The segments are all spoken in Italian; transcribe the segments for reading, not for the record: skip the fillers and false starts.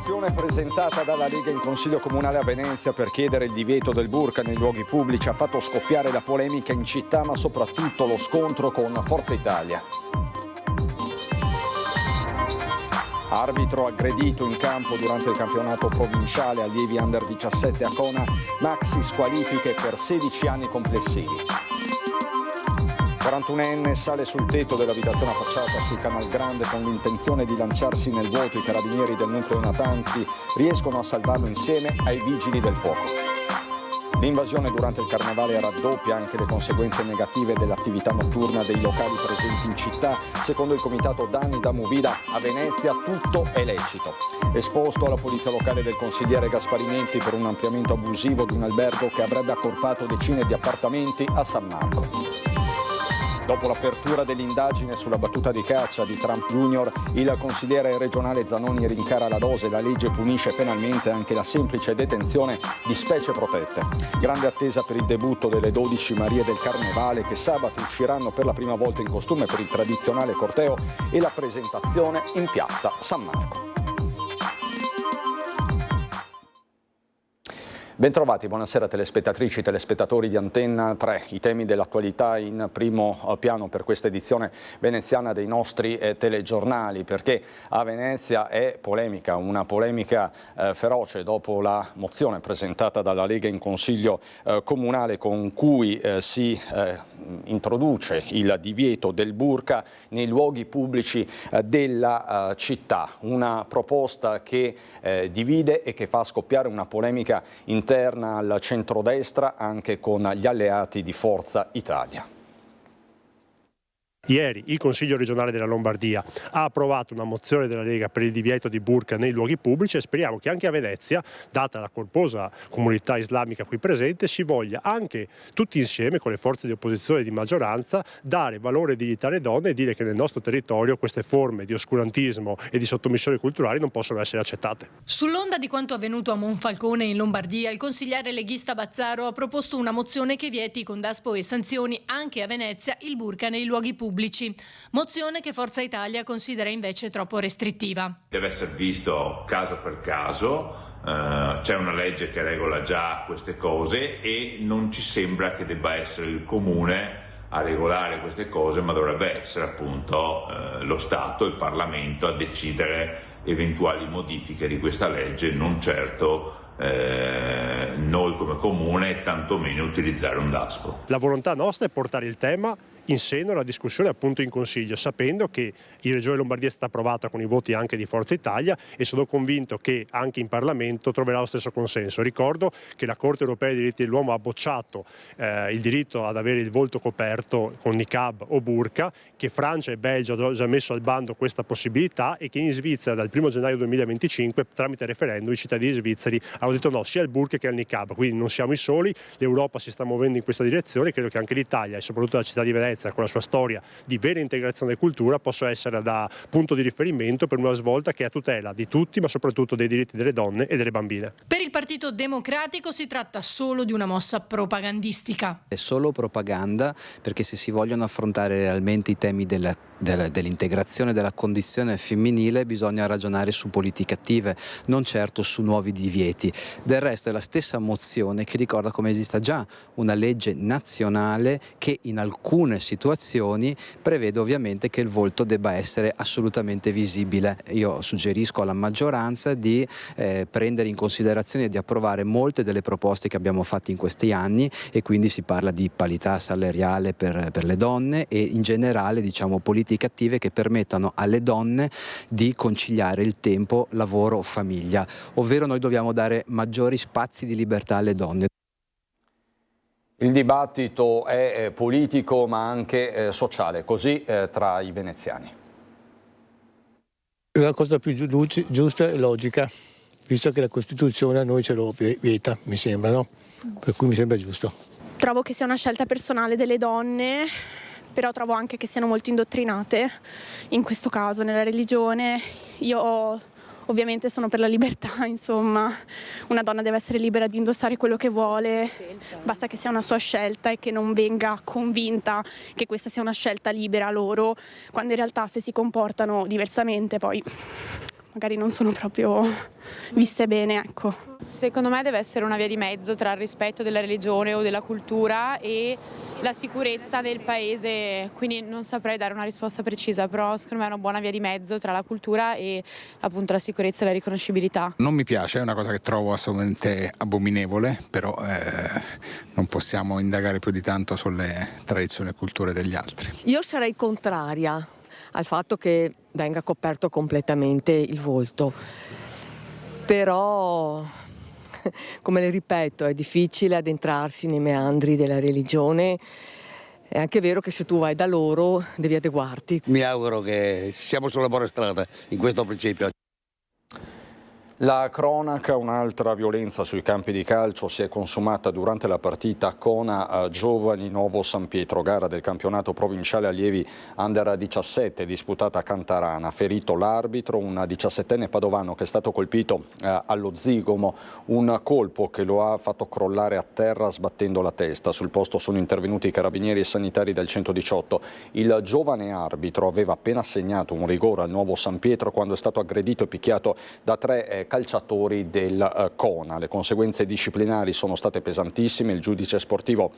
Mozione presentata dalla Lega in Consiglio Comunale a Venezia per chiedere il divieto del burqa nei luoghi pubblici ha fatto scoppiare la polemica in città, ma soprattutto lo scontro con Forza Italia. Arbitro aggredito in campo durante il campionato provinciale allievi under 17 a Cona, maxi squalifiche per 16 anni complessivi. 41enne sale sul tetto dell'abitazione affacciata sul Canal Grande con l'intenzione di lanciarsi nel vuoto. I carabinieri del nucleo natanti riescono a salvarlo insieme ai vigili del fuoco. L'invasione durante il carnevale raddoppia anche le conseguenze negative dell'attività notturna dei locali presenti in città. Secondo il comitato danni da Movida, a Venezia tutto è lecito. Esposto alla polizia locale del consigliere Gasparimenti per un ampliamento abusivo di un albergo che avrebbe accorpato decine di appartamenti a San Marco. Dopo l'apertura dell'indagine sulla battuta di caccia di Trump Jr., il consigliere regionale Zanoni rincara la dose. La legge punisce penalmente anche la semplice detenzione di specie protette. Grande attesa per il debutto delle 12 Marie del Carnevale che sabato usciranno per la prima volta in costume per il tradizionale corteo e la presentazione in piazza San Marco. Bentrovati, buonasera telespettatrici e telespettatori di Antenna 3. I temi dell'attualità in primo piano per questa edizione veneziana dei nostri telegiornali, perché a Venezia è polemica, una polemica feroce dopo la mozione presentata dalla Lega in Consiglio Comunale con cui si introduce il divieto del burqa nei luoghi pubblici della città. Una proposta che divide e che fa scoppiare una polemica interna al centrodestra anche con gli alleati di Forza Italia. Ieri il Consiglio regionale della Lombardia ha approvato una mozione della Lega per il divieto di burqa nei luoghi pubblici e speriamo che anche a Venezia, data la corposa comunità islamica qui presente, si voglia anche tutti insieme con le forze di opposizione e di maggioranza dare valore e dignità alle donne e dire che nel nostro territorio queste forme di oscurantismo e di sottomissione culturali non possono essere accettate. Sull'onda di quanto avvenuto a Monfalcone in Lombardia, il consigliere leghista Bazzaro ha proposto una mozione che vieti con daspo e sanzioni anche a Venezia il burqa nei luoghi pubblici. Mozione che Forza Italia considera invece troppo restrittiva. Deve essere visto caso per caso, c'è una legge che regola già queste cose e non ci sembra che debba essere il comune a regolare queste cose, ma dovrebbe essere appunto lo Stato, il Parlamento a decidere eventuali modifiche di questa legge, non certo noi come comune, tantomeno utilizzare un daspo. La volontà nostra è portare il tema in seno alla discussione appunto in Consiglio, sapendo che in Regione Lombardia è stata approvata con i voti anche di Forza Italia e sono convinto che anche in Parlamento troverà lo stesso consenso. Ricordo che la Corte Europea dei diritti dell'uomo ha bocciato il diritto ad avere il volto coperto con niqab o burqa, che Francia e Belgio hanno già messo al bando questa possibilità e che in Svizzera dal 1 gennaio 2025 tramite referendum i cittadini svizzeri hanno detto no sia al burqa che al niqab, quindi non siamo i soli, l'Europa si sta muovendo in questa direzione e credo che anche l'Italia e soprattutto la città di Venezia con la sua storia di vera integrazione e cultura possa essere da punto di riferimento per una svolta che è a tutela di tutti ma soprattutto dei diritti delle donne e delle bambine. Per il Partito Democratico si tratta solo di una mossa propagandistica. È solo propaganda, perché se si vogliono affrontare realmente i temi dell'integrazione della condizione femminile bisogna ragionare su politiche attive, non certo su nuovi divieti. Del resto è la stessa mozione che ricorda come esista già una legge nazionale che in alcune situazioni prevede ovviamente che il volto debba essere assolutamente visibile. Io suggerisco alla maggioranza di prendere in considerazione e di approvare molte delle proposte che abbiamo fatto in questi anni e quindi si parla di parità salariale per le donne e in generale diciamo politiche attive che permettano alle donne di conciliare il tempo lavoro-famiglia, ovvero noi dobbiamo dare maggiori spazi di libertà alle donne. Il dibattito è politico ma anche sociale, così tra i veneziani. La cosa più giusta e logica, visto che la Costituzione a noi ce lo vieta, mi sembra, no? Per cui mi sembra giusto. Trovo che sia una scelta personale delle donne, però trovo anche che siano molto indottrinate in questo caso nella religione. Io ovviamente sono per la libertà, insomma, una donna deve essere libera di indossare quello che vuole, basta che sia una sua scelta e che non venga convinta che questa sia una scelta libera loro, quando in realtà se si comportano diversamente poi magari non sono proprio viste bene, ecco. Secondo me deve essere una via di mezzo tra il rispetto della religione o della cultura e la sicurezza del paese, quindi non saprei dare una risposta precisa, però secondo me è una buona via di mezzo tra la cultura e appunto la sicurezza e la riconoscibilità. Non mi piace, è una cosa che trovo assolutamente abominevole, però non possiamo indagare più di tanto sulle tradizioni e culture degli altri. Io sarei contraria al fatto che venga coperto completamente il volto, però come le ripeto è difficile addentrarsi nei meandri della religione, è anche vero che se tu vai da loro devi adeguarti. Mi auguro che siamo sulla buona strada in questo principio. La cronaca, un'altra violenza sui campi di calcio si è consumata durante la partita Cona Giovani Novo San Pietro, gara del campionato provinciale allievi Under 17 disputata a Cantarana. Ferito l'arbitro, un 17enne padovano che è stato colpito allo zigomo, un colpo che lo ha fatto crollare a terra sbattendo la testa. Sul posto sono intervenuti i carabinieri e sanitari del 118. Il giovane arbitro aveva appena segnato un rigore al Nuovo San Pietro quando è stato aggredito e picchiato da tre calciatori del Cona. Le conseguenze disciplinari sono state pesantissime. Il giudice sportivo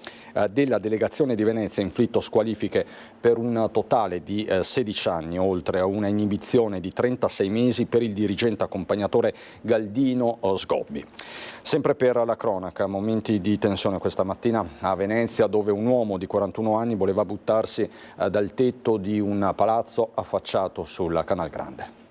della delegazione di Venezia ha inflitto squalifiche per un totale di 16 anni, oltre a una inibizione di 36 mesi per il dirigente accompagnatore Galdino Sgobbi. Sempre per la cronaca, momenti di tensione questa mattina a Venezia, dove un uomo di 41 anni voleva buttarsi dal tetto di un palazzo affacciato sul Canal Grande.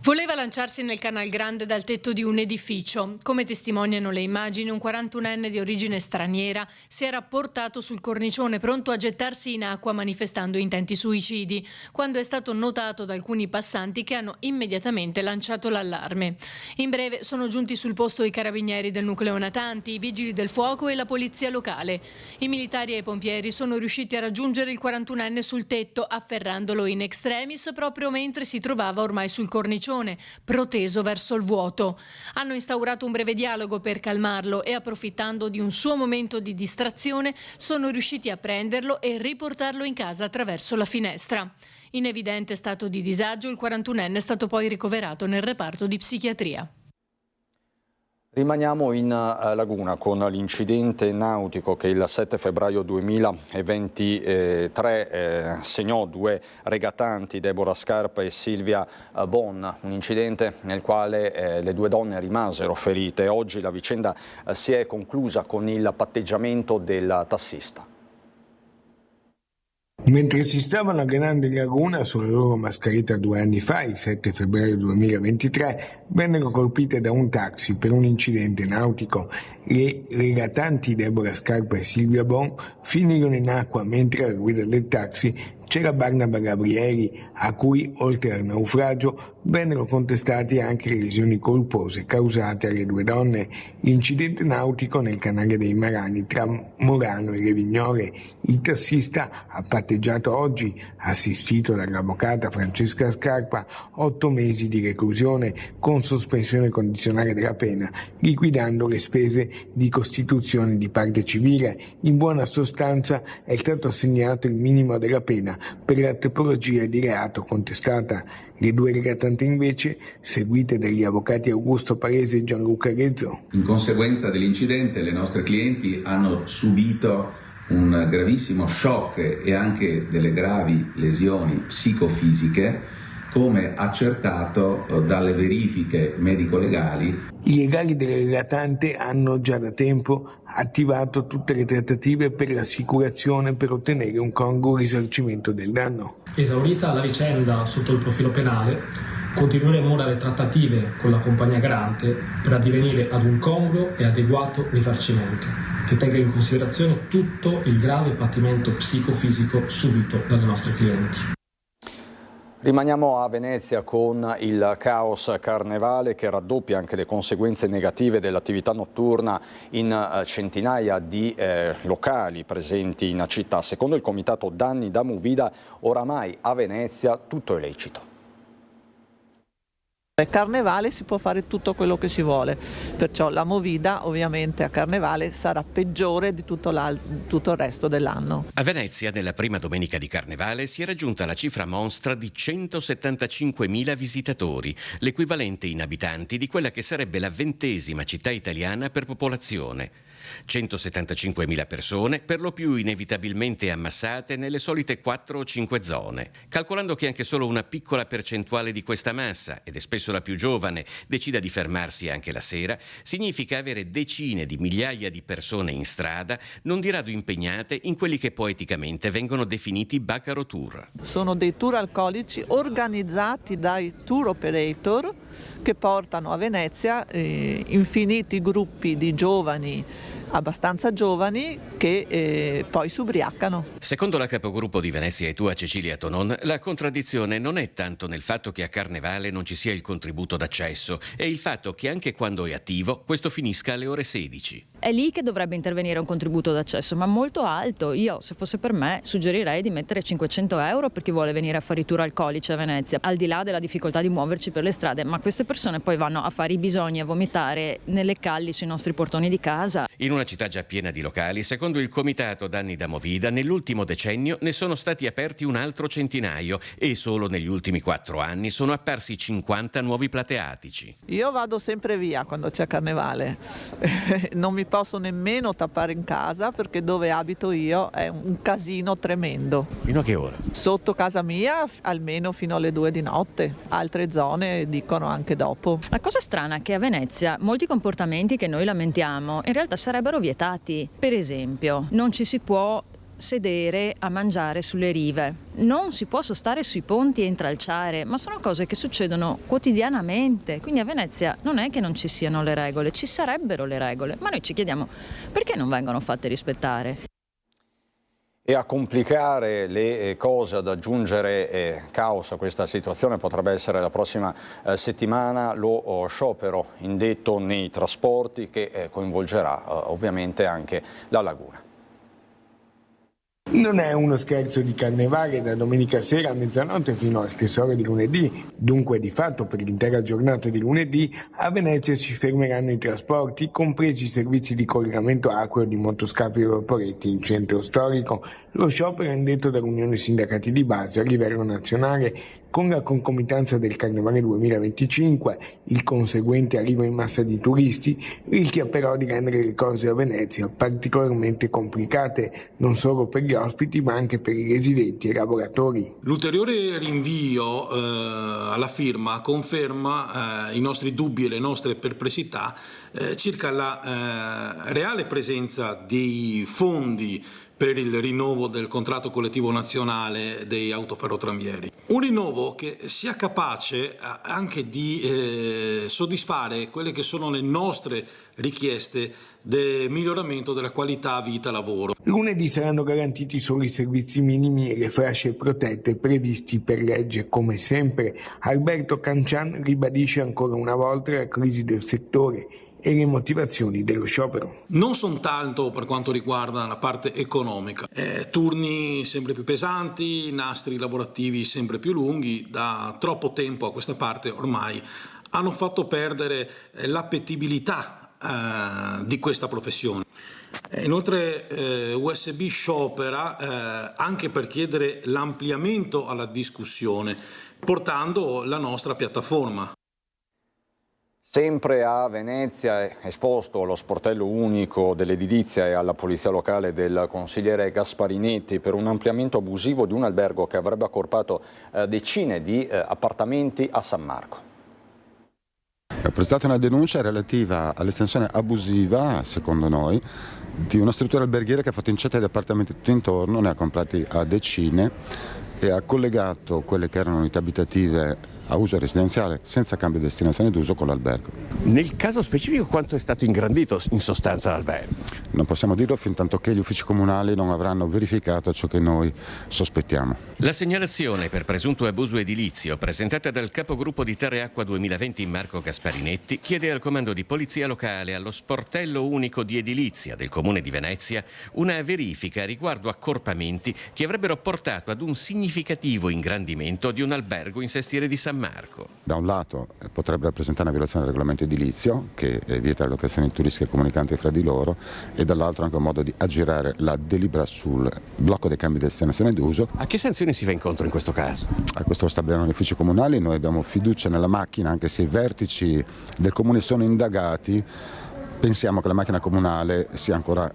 Voleva lanciarsi nel Canal Grande dal tetto di un edificio. Come testimoniano le immagini, un 41enne di origine straniera si era portato sul cornicione pronto a gettarsi in acqua manifestando intenti suicidi, quando è stato notato da alcuni passanti che hanno immediatamente lanciato l'allarme. In breve sono giunti sul posto i carabinieri del nucleo natanti, i vigili del fuoco e la polizia locale. I militari e i pompieri sono riusciti a raggiungere il 41enne sul tetto, afferrandolo in extremis proprio mentre si trovava ormai sul cornicione, proteso verso il vuoto. Hanno instaurato un breve dialogo per calmarlo e, approfittando di un suo momento di distrazione, sono riusciti a prenderlo e riportarlo in casa attraverso la finestra. In evidente stato di disagio, il 41enne è stato poi ricoverato nel reparto di psichiatria. Rimaniamo in laguna con l'incidente nautico che il 7 febbraio 2023 segnò due regatanti, Deborah Scarpa e Silvia Bon, un incidente nel quale le due donne rimasero ferite. Oggi la vicenda si è conclusa con il patteggiamento del tassista. Mentre si stavano allenando in laguna sulla loro mascheretta 2 anni fa, il 7 febbraio 2023, vennero colpite da un taxi per un incidente nautico. Le regatanti Deborah Scarpa e Silvia Bon finirono in acqua mentre alla guida del taxi c'era Barnaba Gabrieli, a cui, oltre al naufragio, vennero contestate anche le lesioni colpose causate alle due donne. L'incidente nautico nel canale dei Marani tra Morano e Le Vignole. Il tassista ha patteggiato oggi, assistito dall'avvocata Francesca Scarpa, 8 mesi di reclusione con sospensione condizionale della pena, liquidando le spese di costituzione di parte civile. In buona sostanza è stato assegnato il minimo della pena per la tipologia di reato contestata. Le due regatanti invece, seguite dagli avvocati Augusto Palese e Gianluca Rezzo. In conseguenza dell'incidente le nostre clienti hanno subito un gravissimo shock e anche delle gravi lesioni psicofisiche, come accertato dalle verifiche medico-legali. I legali delle regatante hanno già da tempo attivato tutte le trattative per l'assicurazione per ottenere un congruo risarcimento del danno. Esaurita la vicenda sotto il profilo penale, continueremo ora le trattative con la compagnia garante per addivenire ad un congruo e adeguato risarcimento che tenga in considerazione tutto il grave patimento psicofisico subito dalle nostre clienti. Rimaniamo a Venezia con il caos carnevale che raddoppia anche le conseguenze negative dell'attività notturna in centinaia di locali presenti in città. Secondo il comitato Danni da Movida, oramai a Venezia tutto è lecito. Carnevale si può fare tutto quello che si vuole, perciò la movida ovviamente a Carnevale sarà peggiore di tutto il resto dell'anno. A Venezia, nella prima domenica di Carnevale, si è raggiunta la cifra monstra di 175.000 visitatori, l'equivalente in abitanti di quella che sarebbe la 20ª città italiana per popolazione. 175.000 persone, per lo più inevitabilmente ammassate nelle solite 4 o 5 zone. Calcolando che anche solo una piccola percentuale di questa massa, ed è spesso la più giovane, decida di fermarsi anche la sera, significa avere decine di migliaia di persone in strada, non di rado impegnate in quelli che poeticamente vengono definiti Bacaro Tour. Sono dei tour alcolici organizzati dai tour operator che portano a Venezia infiniti gruppi di giovani, abbastanza giovani, che poi si ubriacano. Secondo la capogruppo di Venezia e Tua Cecilia Tonon, la contraddizione non è tanto nel fatto che a Carnevale non ci sia il contributo d'accesso, è il fatto che anche quando è attivo questo finisca alle ore 16. È lì che dovrebbe intervenire un contributo d'accesso, ma molto alto. Io, se fosse per me, suggerirei di mettere 500 euro per chi vuole venire a fare i tour alcolici a Venezia, al di là della difficoltà di muoverci per le strade, ma queste persone poi vanno a fare i bisogni, a vomitare nelle calli sui nostri portoni di casa. In una città già piena di locali, secondo il Comitato Danni da Movida, nell'ultimo decennio ne sono stati aperti un altro centinaio e solo negli ultimi 4 anni sono apparsi 50 nuovi plateatici. Io vado sempre via quando c'è Carnevale, non mi posso nemmeno tappare in casa perché dove abito io è un casino tremendo. Fino a che ora? Sotto casa mia almeno fino alle 2 di notte, altre zone dicono anche dopo. La cosa strana è che a Venezia molti comportamenti che noi lamentiamo in realtà sarebbero vietati. Per esempio, non ci si può sedere a mangiare sulle rive, non si può sostare sui ponti e intralciare, ma sono cose che succedono quotidianamente. Quindi a Venezia non è che non ci siano le regole, ci sarebbero le regole, ma noi ci chiediamo perché non vengono fatte rispettare. E a complicare le cose, ad aggiungere caos a questa situazione, potrebbe essere la prossima settimana lo sciopero indetto nei trasporti che coinvolgerà ovviamente anche la laguna. Non è uno scherzo di Carnevale da domenica sera a mezzanotte fino al tesoro di lunedì, dunque di fatto per l'intera giornata di lunedì a Venezia si fermeranno i trasporti, compresi i servizi di collegamento acqueo di motoscafi e vaporetti in centro storico. Lo sciopero è indetto dall'Unione Sindacati di Base a livello nazionale con la concomitanza del Carnevale 2025, il conseguente arrivo in massa di turisti, rischia però di rendere le cose a Venezia particolarmente complicate, non solo per gli ospiti ma anche per i residenti e i lavoratori. L'ulteriore rinvio alla firma conferma i nostri dubbi e le nostre perplessità circa la reale presenza dei fondi per il rinnovo del contratto collettivo nazionale dei autoferrotranvieri. Un rinnovo che sia capace anche di soddisfare quelle che sono le nostre richieste del miglioramento della qualità vita-lavoro. Lunedì saranno garantiti solo i servizi minimi e le fasce protette previsti per legge. Come sempre, Alberto Cancian ribadisce ancora una volta la crisi del settore e le motivazioni dello sciopero. Non soltanto per quanto riguarda la parte economica, turni sempre più pesanti, nastri lavorativi sempre più lunghi, da troppo tempo a questa parte ormai hanno fatto perdere l'appetibilità di questa professione. Inoltre USB sciopera anche per chiedere l'ampliamento alla discussione, portando la nostra piattaforma. Sempre a Venezia, esposto allo sportello unico dell'edilizia e alla polizia locale del consigliere Gasparinetti per un ampliamento abusivo di un albergo che avrebbe accorpato decine di appartamenti a San Marco. È presentata una denuncia relativa all'estensione abusiva, secondo noi, di una struttura alberghiera che ha fatto incetta di appartamenti tutto intorno, ne ha comprati a decine e ha collegato quelle che erano unità abitative a uso residenziale senza cambio di destinazione d'uso con l'albergo. Nel caso specifico quanto è stato ingrandito in sostanza l'albergo? Non possiamo dirlo fin tanto che gli uffici comunali non avranno verificato ciò che noi sospettiamo. La segnalazione per presunto abuso edilizio presentata dal capogruppo di Terre Acqua 2020 Marco Gasparinetti chiede al comando di polizia locale allo sportello unico di edilizia del comune di Venezia una verifica riguardo accorpamenti che avrebbero portato ad un significativo ingrandimento di un albergo in sestiere di San Marco. Da un lato potrebbe rappresentare una violazione del regolamento edilizio che vieta le locazioni turistiche comunicanti fra di loro, e dall'altro anche un modo di aggirare la delibera sul blocco dei cambi di destinazione d'uso. A che sanzioni si va incontro in questo caso? A questo lo stabiliranno gli uffici comunali. Noi abbiamo fiducia nella macchina, anche se i vertici del comune sono indagati. Pensiamo che la macchina comunale sia ancora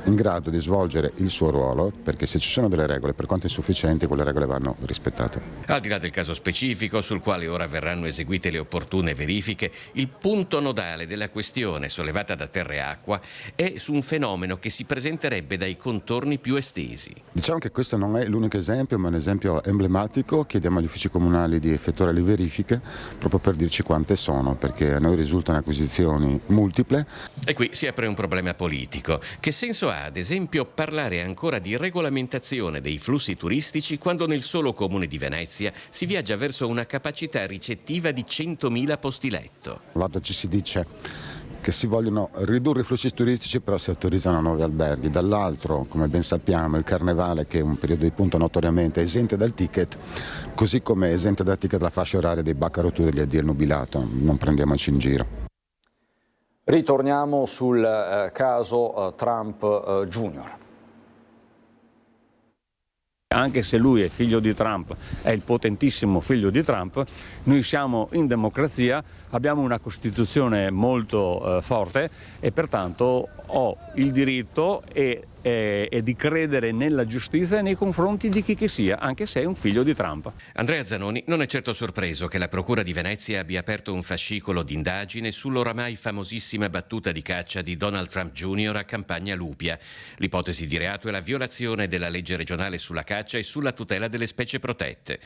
in grado di svolgere il suo ruolo, perché se ci sono delle regole, per quanto insufficienti, quelle regole vanno rispettate. Al di là del caso specifico, sul quale ora verranno eseguite le opportune verifiche, il punto nodale della questione sollevata da Terra e Acqua è su un fenomeno che si presenterebbe dai contorni più estesi. Diciamo che questo non è l'unico esempio, ma è un esempio emblematico. Chiediamo agli uffici comunali di effettuare le verifiche proprio per dirci quante sono, perché a noi risultano acquisizioni multiple. E qui si apre un problema politico. Che senso ha, ad esempio, parlare ancora di regolamentazione dei flussi turistici quando nel solo comune di Venezia si viaggia verso una capacità ricettiva di 100.000 posti letto? Da un lato ci si dice che si vogliono ridurre i flussi turistici, però si autorizzano nuovi alberghi. Dall'altro, come ben sappiamo, il Carnevale, che è un periodo di punta notoriamente esente dal ticket, così come è esente dal ticket la fascia oraria dei Baccarotour degli addi al nubilato. Non prendiamoci in giro. Ritorniamo sul caso Trump Jr. Anche se lui è figlio di Trump, è il potentissimo figlio di Trump, noi siamo in democrazia, abbiamo una Costituzione molto forte e pertanto ho il diritto e di credere nella giustizia nei confronti di chi che sia, anche se è un figlio di Trump. Andrea Zanoni non è certo sorpreso che la Procura di Venezia abbia aperto un fascicolo d'indagine sull'oramai famosissima battuta di caccia di Donald Trump Jr. a Campagna Lupia. L'ipotesi di reato è la violazione della legge regionale sulla caccia e sulla tutela delle specie protette.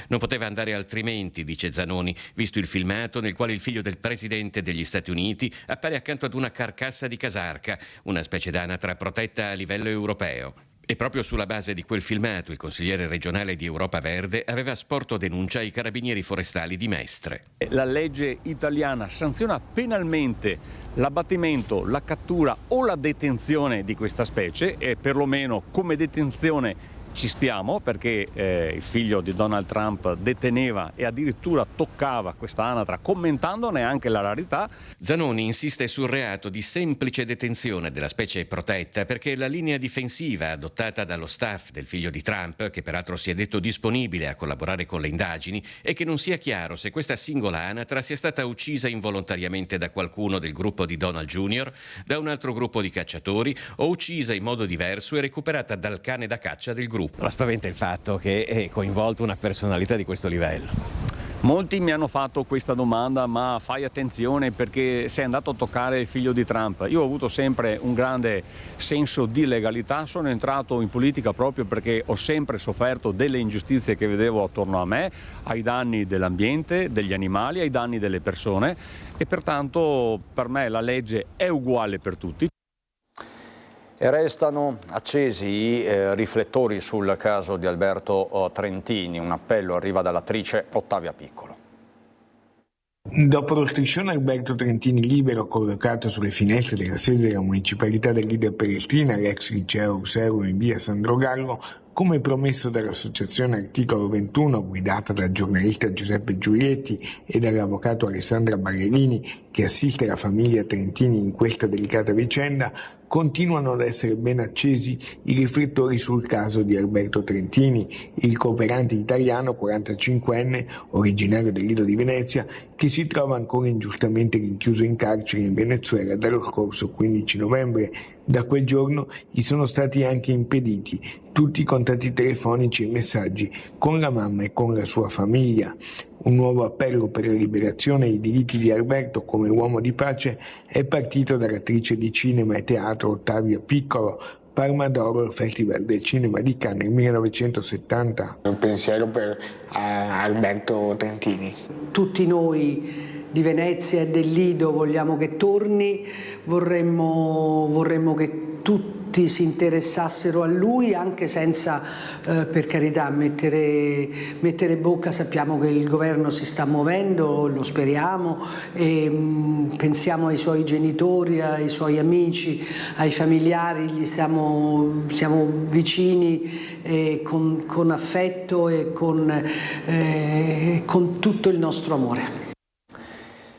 Non poteva andare altrimenti, dice Zanoni, visto il filmato nel quale il figlio del presidente degli Stati Uniti appare accanto ad una carcassa di casarca, una specie d'anatra protetta a livello europeo. E proprio sulla base di quel filmato il consigliere regionale di Europa Verde aveva sporto denuncia ai carabinieri forestali di Mestre. La legge italiana sanziona penalmente l'abbattimento, la cattura o la detenzione di questa specie, e perlomeno come detenzione ci stiamo, perché il figlio di Donald Trump deteneva e addirittura toccava questa anatra commentandone anche la rarità. Zanoni insiste sul reato di semplice detenzione della specie protetta perché la linea difensiva adottata dallo staff del figlio di Trump, che peraltro si è detto disponibile a collaborare con le indagini, è che non sia chiaro se questa singola anatra sia stata uccisa involontariamente da qualcuno del gruppo di Donald Jr., da un altro gruppo di cacciatori o uccisa in modo diverso e recuperata dal cane da caccia del gruppo. La spaventa il fatto che è coinvolto una personalità di questo livello. Molti mi hanno fatto questa domanda, ma fai attenzione perché sei andato a toccare il figlio di Trump. Io ho avuto sempre un grande senso di legalità, sono entrato in politica proprio perché ho sempre sofferto delle ingiustizie che vedevo attorno a me, ai danni dell'ambiente, degli animali, ai danni delle persone, e pertanto per me la legge è uguale per tutti. E restano accesi i riflettori sul caso di Alberto Trentini. Un appello arriva dall'attrice Ottavia Piccolo. Dopo lo striscione Alberto Trentini libero collocato sulle finestre della sede della municipalità del leader Pellestrina, l'ex liceo Usero in via Sandro Gallo, come promesso dall'associazione Articolo 21 guidata dal giornalista Giuseppe Giulietti e dall'avvocato Alessandra Ballerini, che assiste la famiglia Trentini in questa delicata vicenda, continuano ad essere ben accesi i riflettori sul caso di Alberto Trentini, il cooperante italiano 45enne, originario del Lido di Venezia, che si trova ancora ingiustamente rinchiuso in carcere in Venezuela dallo scorso 15 novembre. Da quel giorno gli sono stati anche impediti tutti i contatti telefonici e messaggi con la mamma e con la sua famiglia. Un nuovo appello per la liberazione e i diritti di Alberto come uomo di pace è partito dall'attrice di cinema e teatro Ottavia Piccolo, Palma d'Oro al Festival del Cinema di Cannes nel 1970. Un pensiero per Alberto Trentini. Tutti noi di Venezia e del Lido vogliamo che torni, vorremmo che tutti si interessassero a lui, anche senza, per carità, mettere bocca. Sappiamo che il governo si sta muovendo, lo speriamo, e pensiamo ai suoi genitori, ai suoi amici, ai familiari, siamo vicini con affetto e con tutto il nostro amore.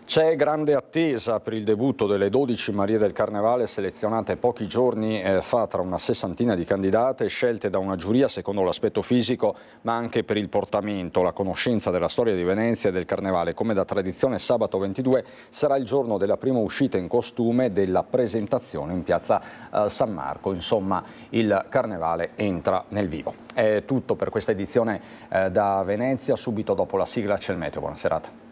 C'è grande attesa per il debutto delle 12 Marie del Carnevale selezionate pochi giorni fa tra una sessantina di candidate scelte da una giuria secondo l'aspetto fisico ma anche per il portamento, la conoscenza della storia di Venezia e del Carnevale. Come da tradizione sabato 22 sarà il giorno della prima uscita in costume della presentazione in piazza San Marco. Insomma, il Carnevale entra nel vivo. È tutto per questa edizione da Venezia, subito dopo la sigla c'è il meteo. Buona serata.